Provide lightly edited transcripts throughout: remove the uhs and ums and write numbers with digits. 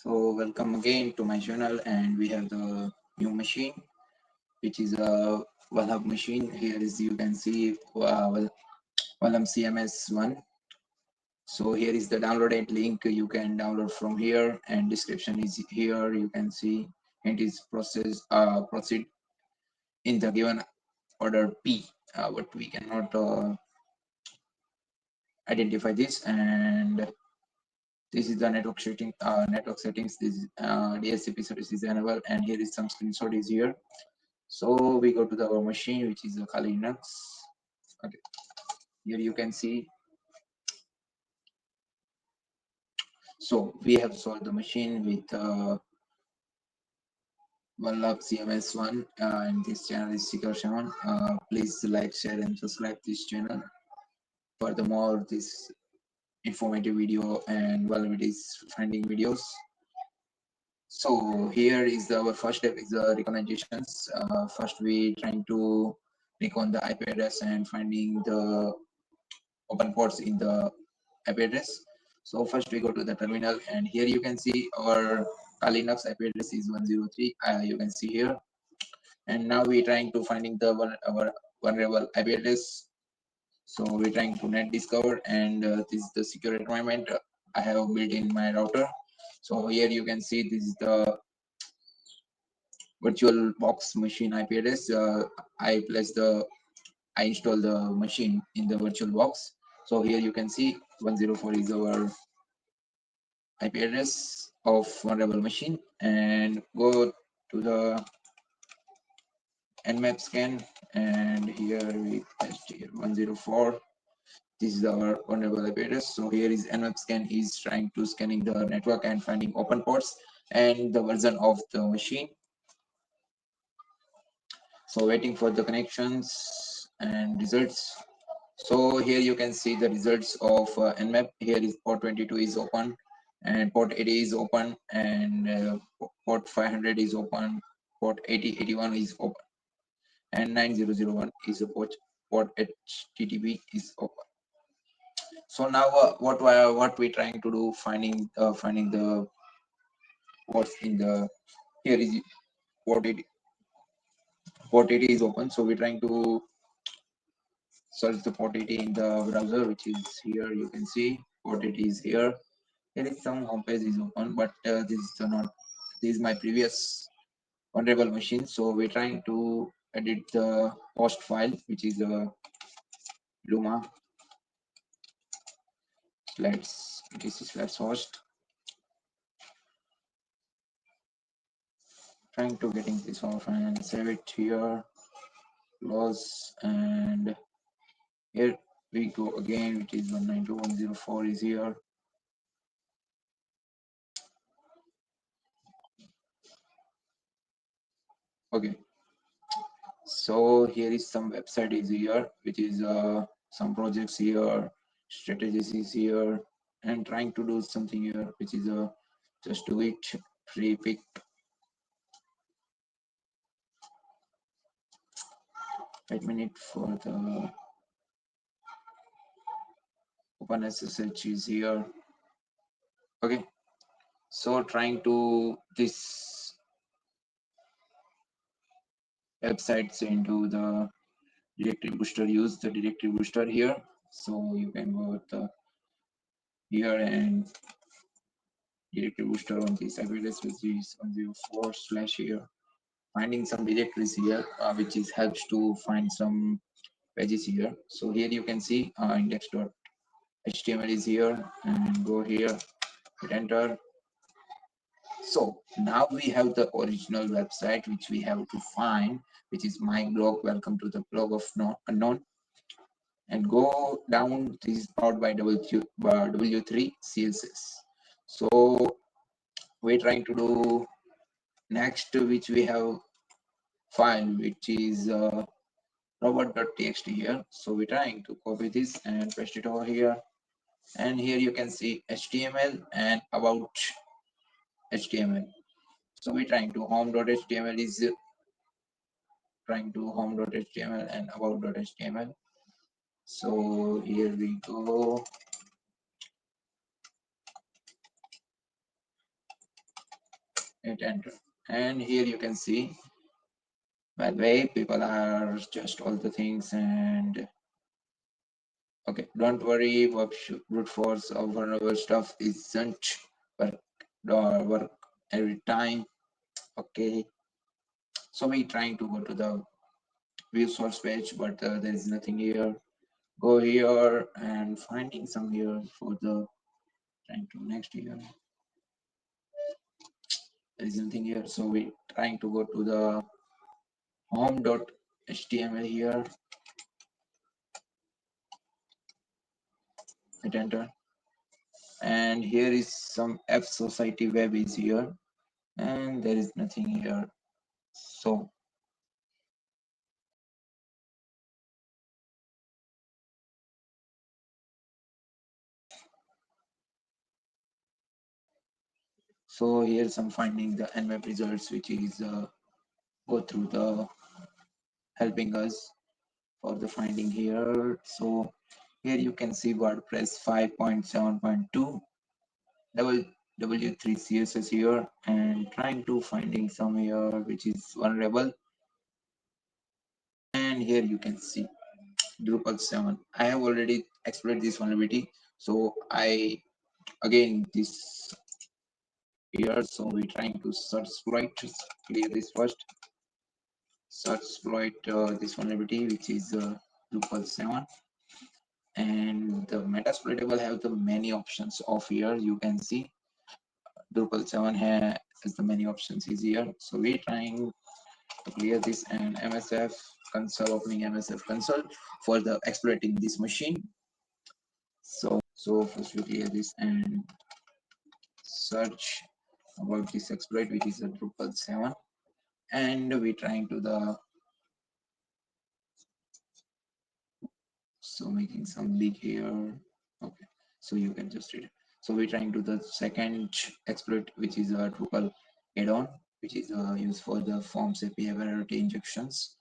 So welcome again to my channel, and we have the new machine which is a Vulnhub machine. Here is you can see VulnCMS 1. So here is the downloaded link you can download from here, and description is here. You can see it is proceed in the given order P, but we cannot identify this. And this is the network settings. This is DHCP service is enabled, and here is some screenshot is here. So we go to our machine, which is a Kali Linux. Okay, here you can see. So we have solved the machine with VulnCMS 1, and this channel is Secure Shaman. Please like, share, and subscribe this channel. Furthermore, this informative video and vulnerabilities finding videos. So here is our first step is the recognitions. First, we trying to recon the IP address and finding the open ports in the IP address. So first we go to the terminal, and here you can see our Linux IP address is 103. You can see here, and now we're trying to finding the our vulnerable IP address. So we're trying to net discover, and this is the security environment I have built in my router. So here you can see this is the virtual box machine IP address. I install the machine in the virtual box. So here you can see 104 is our IP address of vulnerable machine, and go to the Nmap scan, and here we paste here 104. This is our vulnerable IP address. So here is Nmap scan is trying to scanning the network and finding open ports and the version of the machine. So waiting for the connections and results. So here you can see the results of Nmap. Here is port 22 is open, and port 80 is open, and port 500 is open, port 8081 is open, and 9001 is a port HTTP is open. So now what we trying to do, finding the ports in the, here is port 80 is open. So we're trying to search the port 80 in the browser, which is here. You can see port 80 is here. There is some homepage is open, but this is my previous vulnerable machine. So we're trying to edit the host file, which is luma /host. Trying to getting this off and save it here. Close, and here we go again, which is 192.104 is here. Okay, so here is some website is here, which is some projects here, strategies is here, and trying to do something here, which is just do it free pick. Wait a minute for the open SSH is here. Okay, so trying to this websites into the directory booster, use the directory booster here. So you can go with the here and directory booster on this IP address, which is 104/ here. Finding some directories here, which is helps to find some pages here. So here you can see index.html is here, and go here, hit enter. So now we have the original website which we have to find, which is my blog. Welcome to the blog of unknown. And go down, this is powered by W3 CSS. So we're trying to do next, which we have file, which is robot.txt here. So we're trying to copy this and paste it over here, and here you can see HTML and about HTML. So we're trying to home.html is trying to home.html and about.html. So here we go. hit enter, and here you can see, by the way, people are just all the things. And okay, don't worry, brute force or vulnerable stuff isn't work every time. Okay, so we trying to go to the view source page, but there is nothing here. Go here and finding some here for the trying to next here. There is nothing here, so we trying to go to the home.html here. Hit enter, and here is some F society web is here, and there is nothing here. So here's some finding the Nmap results, which is go through the helping us for the finding here. So here you can see WordPress 5.7.2 W3 CSS here, and trying to finding some here which is vulnerable. And here you can see Drupal 7. I have already explored this vulnerability, so I again this here. So we're trying to search exploit, clear this first. Search exploit this vulnerability, which is Drupal 7. And the Metasploit will have the many options of here. You can see Drupal 7 has the many options is here. So we're trying to clear this, and MSF console, opening MSF console for the exploiting this machine. So first we clear this and search about this exploit, which is a Drupal 7, and we're trying to the so making some big here. Okay, so you can just read it. So we're trying to the second exploit, which is a Drupal add-on, which is used for the forms API variety injections,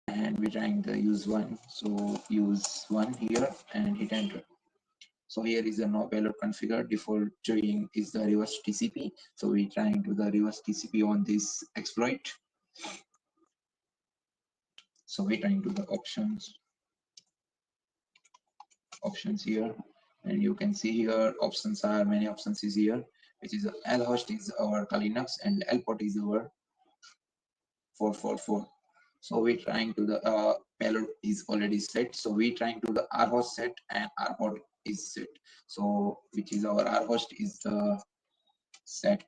and we're trying to use one. So use one here and hit enter. So here is a no payload configure. Default join is the reverse TCP. So we're trying to the reverse TCP on this exploit. So we're trying to the options here, and you can see here options are many options is here, which is lhost is our Linux and lport is our 444. So we're trying to the payload is already set, so we're trying to the rhost set and rport is set. So which is our rhost is the set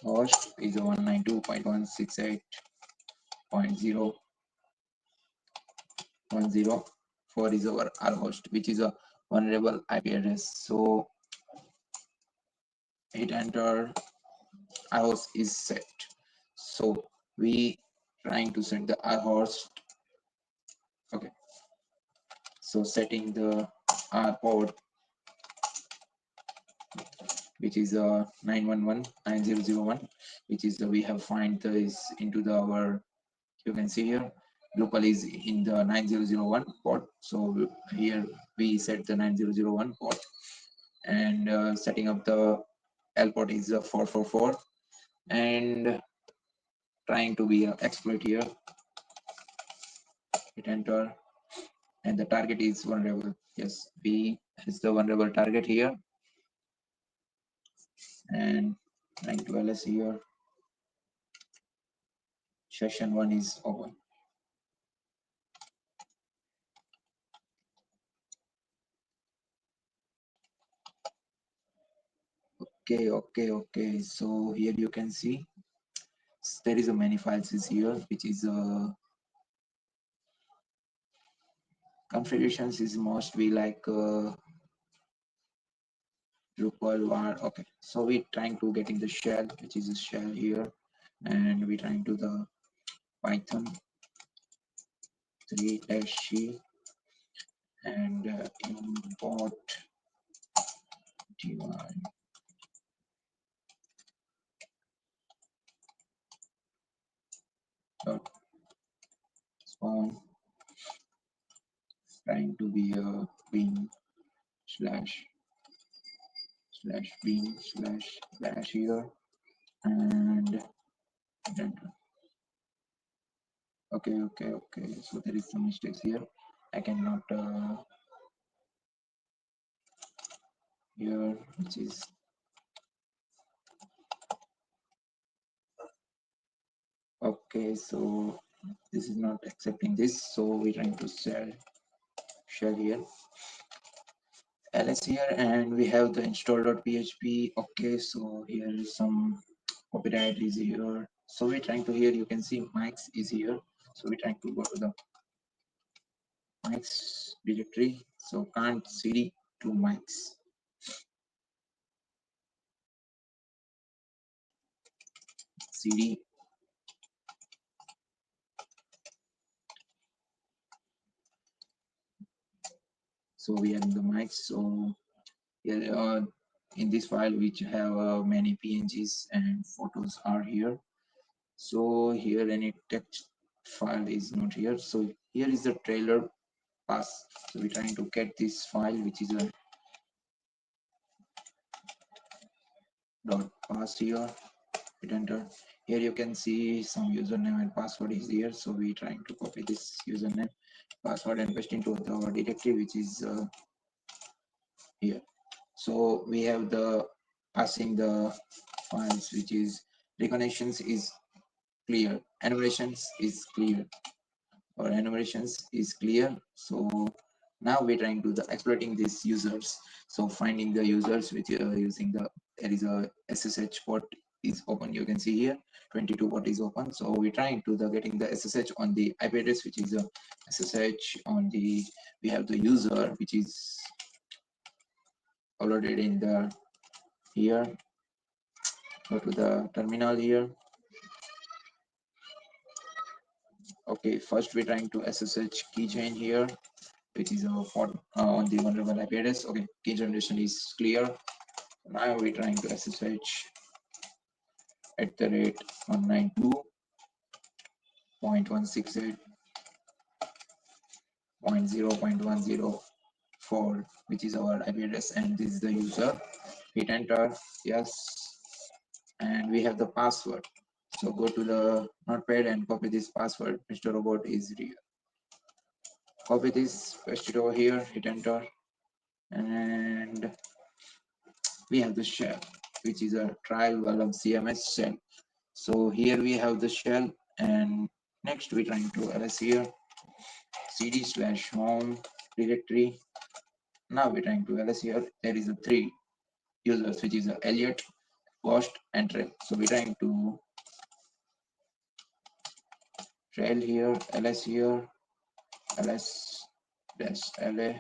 rhost is 192.168.0.0.4 is our rhost, which is a vulnerable IP address. So hit enter, rhost is set. So we trying to set the rhost. Okay, so setting the R port, which is 9119001, which is we have find this into the our, you can see here Drupal is in the 9001 port. So here we set the 9001 port, and setting up the L port is 444, and trying to be exploit here. Hit enter, and the target is vulnerable. Yes, B is the vulnerable target here, and trying to ls here. Session 1 is open. Okay. So here you can see there is a many files is here, which is configurations is mostly like Drupal var. Okay, so we're trying to getting the shell, which is a shell here, and we're trying to the Python 3-c and import dy dot spawn, trying to be bin slash /bin/bash here and enter. Okay, so there is some mistakes here. I cannot here, which is okay. So this is not accepting this, so we're trying to shell here ls here, and we have the install.php. Okay, so here is some copyright is here, so we're trying to here, you can see mics is here, so we're trying to go to the mics directory, so can't cd to mics, cd, so we have the mics. So here in this file which have many pngs and photos are here, so here any text file is not here, so here is the trailer pass, so we're trying to get this file which is a dot pass here, hit enter. Here you can see some username and password is here, so we're trying to copy this username password and paste into the directory which is here. So we have the passing the files which is reconnaissance is clear, enumerations is clear, or enumerations is clear. So now we're trying to the exploiting these users, so finding the users which are using the, there is a ssh port is open, you can see here 22 port is open, so we're trying to the getting the ssh on the ip address which is a ssh on the, we have the user which is uploaded in the here. Go to the terminal here. Okay, first we're trying to ssh keychain here, which is a for on the vulnerable IP address. Okay, key generation is clear. Now we're trying to ssh at the rate 192.168.0.104, which is our IP address, and this is the user. Hit enter, yes, and we have the password. So go to the notepad and copy this password. Mr. Robot is real. Copy this, paste it over here, hit enter, and we have the shell, which is a trial VulnCMS shell. So here we have the shell, and next we're trying to ls here cd/home directory. Now we're trying to ls here. There is a three users, which is a Elliot, Ghost, and Trail. So we're trying to trail here, ls here, ls-la.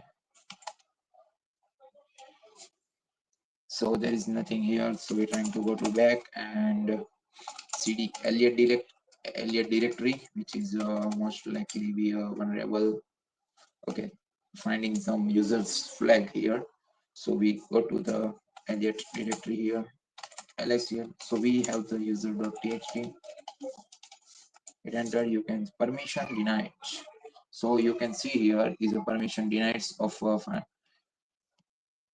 So there is nothing here, so we're trying to go to back and cd Elliot directory, which is most likely be a vulnerable. Okay, finding some users flag here, so we go to the Elliot directory here, ls here, so we have the user.txt, hit enter. You can permission denied, so you can see here is a permission denied of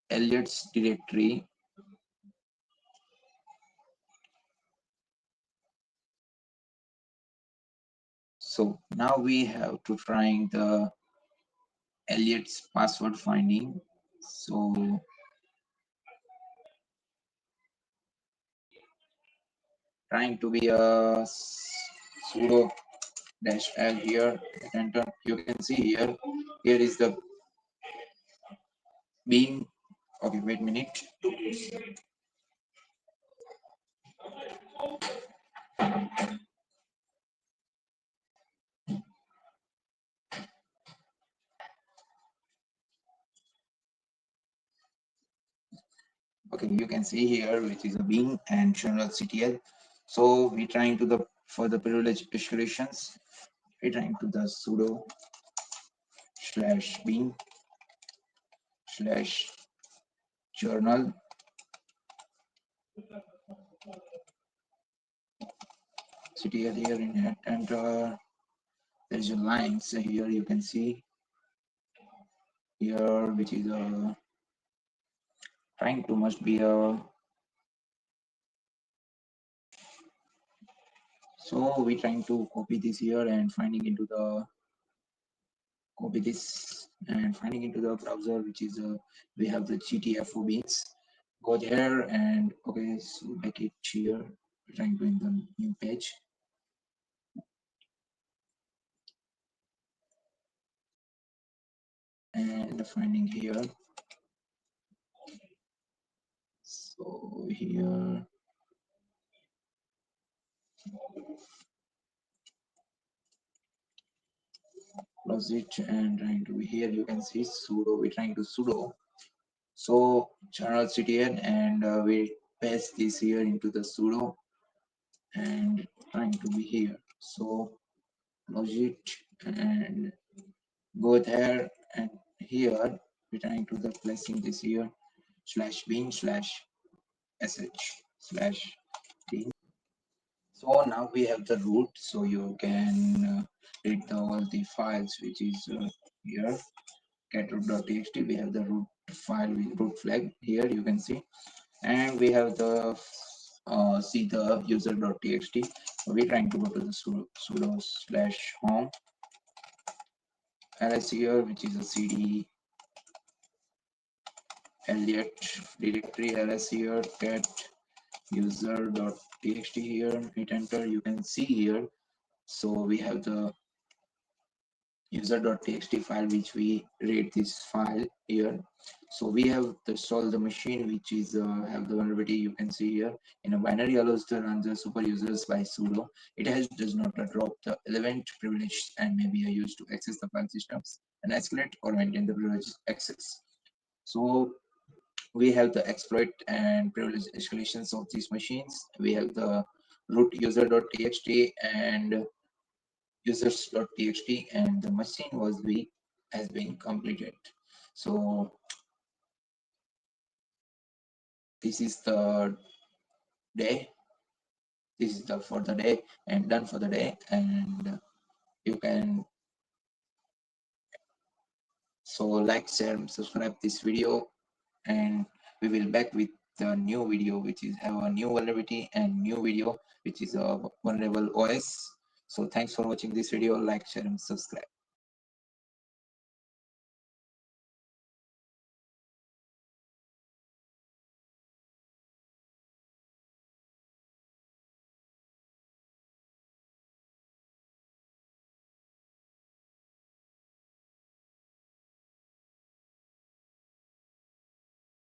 Elliot's directory. So now we have to trying the Elliot's password finding. So trying to be a sudo -l here, enter. You can see here, here is the being, okay, wait a minute. Okay, you can see here, which is a being and general ctl. So we trying to the, for the privilege escalations, we trying to the sudo /bin/journal ctl here in it, and there's a line, so here you can see here, which is a trying to must be a, so we trying to copy this here and finding into the, copy this and finding into the browser, which is we have the ctfwbeans. Go there and okay, so make it here. We're trying to in the new page and finding here. So here close it and trying to, here you can see sudo, we're trying to sudo. So general ctn and we paste this here into the sudo and trying to be here. So close it and go there, and here we're trying to the placing this here /bin/sh /bin. So now we have the root, so you can read all the files which is here catroot.txt. We have the root file with root flag here, you can see, and we have the see the user.txt. So we're trying to go to the sudo/home ls here, which is a cd Elliot directory ls here, cat user.txt here, hit enter. You can see here, so we have the user.txt file which we read this file here. So we have to install the machine which is have the vulnerability, you can see here, in a binary allows the run the super users by sudo. It has does not drop the relevant privilege and may be used to access the file systems and escalate or maintain the privileged access. So we have the exploit and privilege escalations of these machines. We have the root user.txt and users.txt, and the machine was weak has been completed. So this is the day. This is the for the day and done for the day, and you can so like, share, and subscribe this video, and we will back with the new video which is have a new vulnerability and new video which is a vulnerable OS. So thanks for watching this video. Like, share and subscribe.